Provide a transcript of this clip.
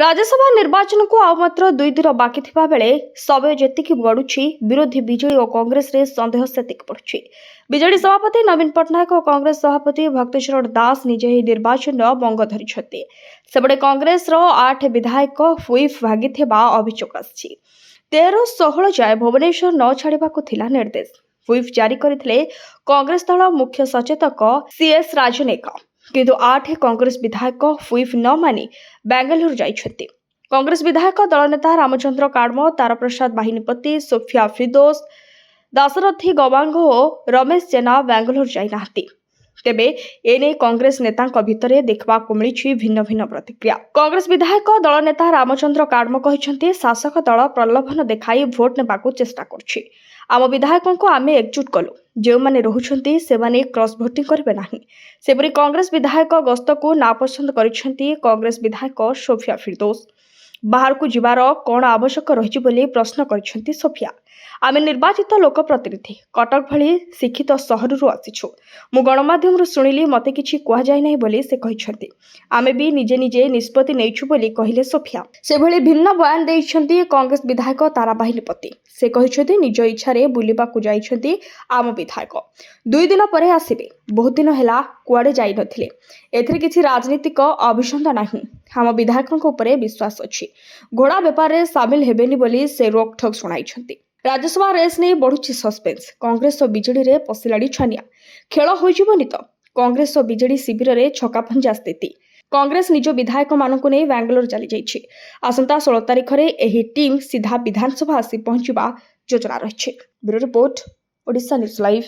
राज्यसभा निर्वाचन को आउ मात्र 2 दिन बाकी थिबा बेले समय जेतिकी बढुछि विरोधी बीजेडी और कांग्रेस रे संदेह सेतिक पड़ुछि। बीजेडी सभापति नवीन पट्टनायक और कांग्रेस सभापति भक्तचरण दास निजे ही निर्वाचन भंग धरिछथि। सेबडे कांग्रेस रो 8 विधायक व्हिप भागिथिबा अभियोग आछि। 13-16 जाय भुवनेश्वर न छाड़िबाकु थिला निर्देश। व्हिप जारी करथिले कांग्रेस दल मुख्य सचेतक सीएस राजनेका, किंतु 8 कांग्रेस विधायक व्हिप न मानि बेंगलुरु जाइछथि। कांग्रेस विधायक दल नेता रामचंद्र काडमो, तारा प्रसाद बाहिनीपति, सोफिया फिरदौस, दाशरथी गवांग और रमेश जेना बेंगलुरु जाई नाहति। तेबे एने कांग्रेस नेतांक भितरे देखबाकु मिलिछि भिन्न भिन्न प्रतिक्रिया। कांग्रेस विधायक दल नेता रामचंद्र काडमो कहिछन्ति, शासक दल प्रलोभन देखाई भोट नेबाकु चेष्टा करछि। आम विधायकों को आमे एकजुट कलु, जो माने रहुछन्ति सेमाने क्रॉस भोटिंग करबे नाही। सेपरि कांग्रेस विधायक गस्त को नापसंद करिछन्ति कांग्रेस विधायक सोफिया फिरदौस। बाहर को जिबार कोन आवश्यक रहिछि बोली प्रश्न करिछन्ति सोफिया। आमे निर्वाचित लोक प्रतिनिधि कटक भली शिक्षित सहरु आसिछु। मु गणमाध्यम शुणिली मते किछि कुहा जाय नै बोली से कहिछन्ति। आमे भी निजे निजे निष्पत्ति नेइछु बोली कहिले सोफिया। से भली भिन्न बयान देइछन्ति कांग्रेस विधायक तारा बाहिनीपति। से कहिछन्ति निज इच्छारे बुलिबाकु जाइछन्ति आम विधायक। 2 दिन परे आसिबे। बहुत दिन हेला कुआडे जाई नथिले। एथिरे किछि राजनीतिक अभिसंध नाही। आम विधायकक उपरे विश्वास अछि। घोड़ा व्यापार रे शामिल हेबेनी बोली से रोकठोक सुनाइछन्ति। राज्यसभा रेस नहीं बढ़ुछि सस्पेंस। कांग्रेस और बीजेडी रे पसिलाड़ी छानिया खेल होइजिबनि तो। कांग्रेस और बीजेडी शिविर रे छकाफंजा स्थिति। कांग्रेस निज विधायक मानकु नै बेंगलुरु चली जाइछि। आसंता 16 तारिख रे एही टीम सीधा विधानसभा आसी पहुंचबा योजना रहिछि। Bureau report, Odisha news live.